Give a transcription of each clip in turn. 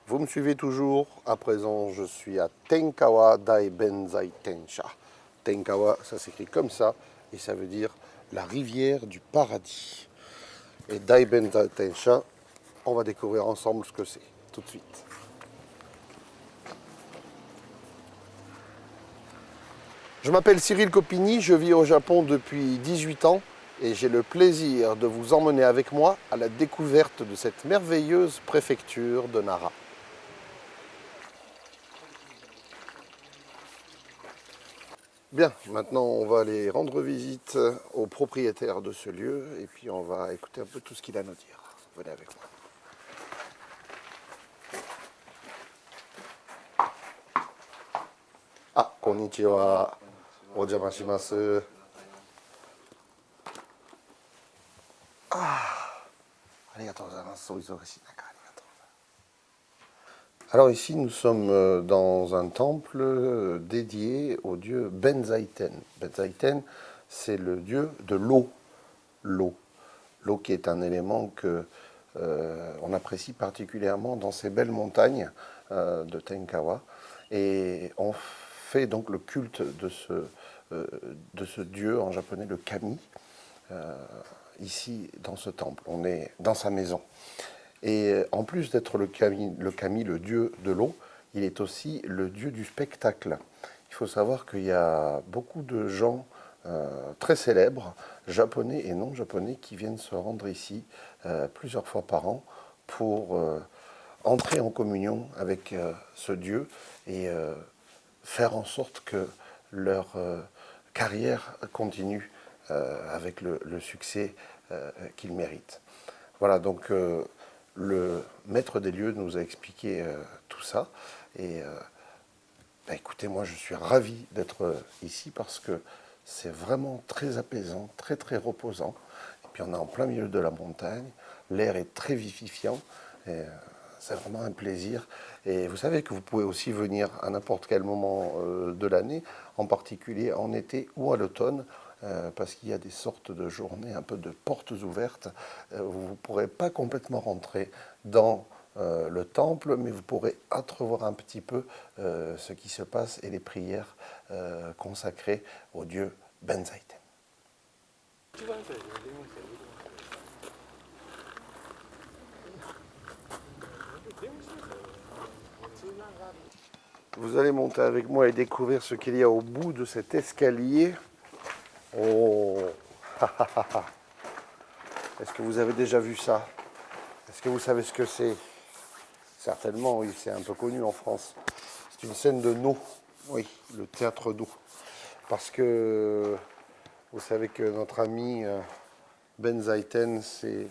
Vous me suivez toujours. À présent, je suis à Tenkawa Dai Benzai Tensha. Tenkawa, ça s'écrit comme ça, et ça veut dire la rivière du paradis. Et Dai Benzai Tensha, on va découvrir ensemble ce que c'est, tout de suite. Je m'appelle Cyril Copini, je vis au Japon depuis 18 ans et j'ai le plaisir de vous emmener avec moi à la découverte de cette merveilleuse préfecture de Nara. Bien, maintenant on va aller rendre visite au propriétaire de ce lieu et puis on va écouter un peu tout ce qu'il a à nous dire. Venez avec moi. Ah, konnichiwa. Ojamashimashou. Alors ici, nous sommes dans un temple dédié au dieu Benzaiten. Benzaiten, c'est le dieu de l'eau. L'eau. L'eau qui est un élément que on apprécie particulièrement dans ces belles montagnes de Tenkawa. Et on fait donc le culte de ce dieu en japonais, le kami, ici dans ce temple. On est dans sa maison. Et en plus d'être le kami, le dieu de l'eau, il est aussi le dieu du spectacle. Il faut savoir qu'il y a beaucoup de gens très célèbres, japonais et non japonais, qui viennent se rendre ici plusieurs fois par an pour entrer en communion avec ce dieu et faire en sorte que leur carrière continue avec le succès qu'ils méritent. Voilà, donc le maître des lieux nous a expliqué tout ça. Et écoutez, moi je suis ravi d'être ici parce que c'est vraiment très apaisant, très très reposant. Et puis on est en plein milieu de la montagne, l'air est très vivifiant. Et, c'est vraiment un plaisir. Et vous savez que vous pouvez aussi venir à n'importe quel moment de l'année, en particulier en été ou à l'automne, parce qu'il y a des sortes de journées, un peu de portes ouvertes. Vous ne pourrez pas complètement rentrer dans le temple, mais vous pourrez entrevoir un petit peu ce qui se passe et les prières consacrées au dieu Benzaiten. Vous allez monter avec moi et découvrir ce qu'il y a au bout de cet escalier. Oh, est-ce que vous avez déjà vu ça? Est-ce que vous savez ce que c'est? Certainement, oui, c'est un peu connu en France. C'est une scène de No, oui, le théâtre d'eau. Parce que vous savez que notre ami Benzaiten, c'est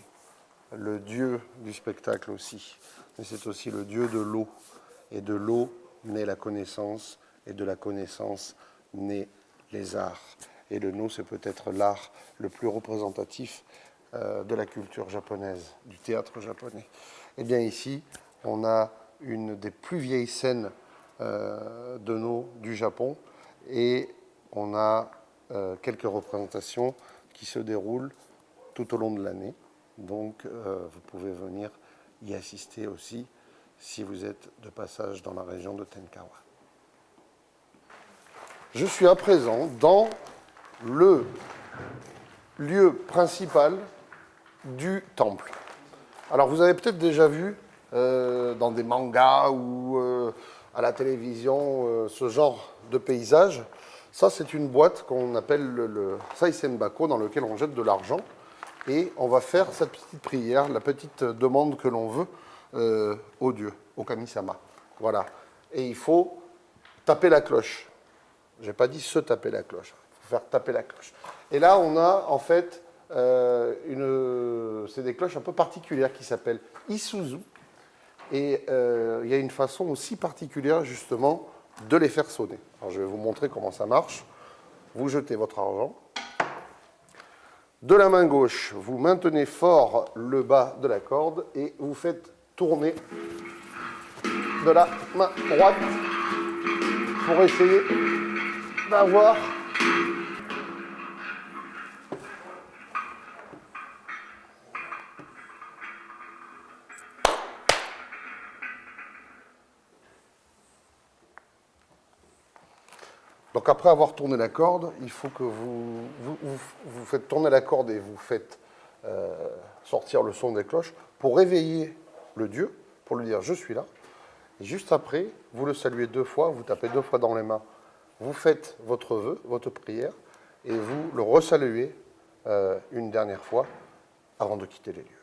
le dieu du spectacle aussi. Mais c'est aussi le dieu de l'eau. Et de l'eau naît la connaissance, et de la connaissance naît les arts. Et le No, c'est peut-être l'art le plus représentatif de la culture japonaise, du théâtre japonais. Et bien ici, on a une des plus vieilles scènes de No du Japon, et on a quelques représentations qui se déroulent tout au long de l'année. Donc vous pouvez venir y assister aussi si vous êtes de passage dans la région de Tenkawa. Je suis à présent dans le lieu principal du temple. Alors vous avez peut-être déjà vu dans des mangas ou à la télévision ce genre de paysage. Ça, c'est une boîte qu'on appelle le Saisenbako, dans lequel on jette de l'argent. Et on va faire cette petite prière, la petite demande que l'on veut au Dieu, au Kami-sama. Voilà. Et il faut taper la cloche. Je n'ai pas dit se taper la cloche. Il faut faire taper la cloche. Et là, on a en fait c'est des cloches un peu particulières qui s'appellent Isuzu. Et il y a une façon aussi particulière, justement, de les faire sonner. Alors, je vais vous montrer comment ça marche. Vous jetez votre argent. De la main gauche, vous maintenez fort le bas de la corde et vous faites tourner de la main droite pour essayer d'avoir Donc après avoir tourné la corde, il faut que vous faites tourner la corde et vous faites sortir le son des cloches pour réveiller le Dieu, pour lui dire je suis là. Et juste après, vous le saluez 2 fois, vous tapez 2 fois dans les mains, vous faites votre vœu, votre prière, et vous le resaluez une dernière fois avant de quitter les lieux.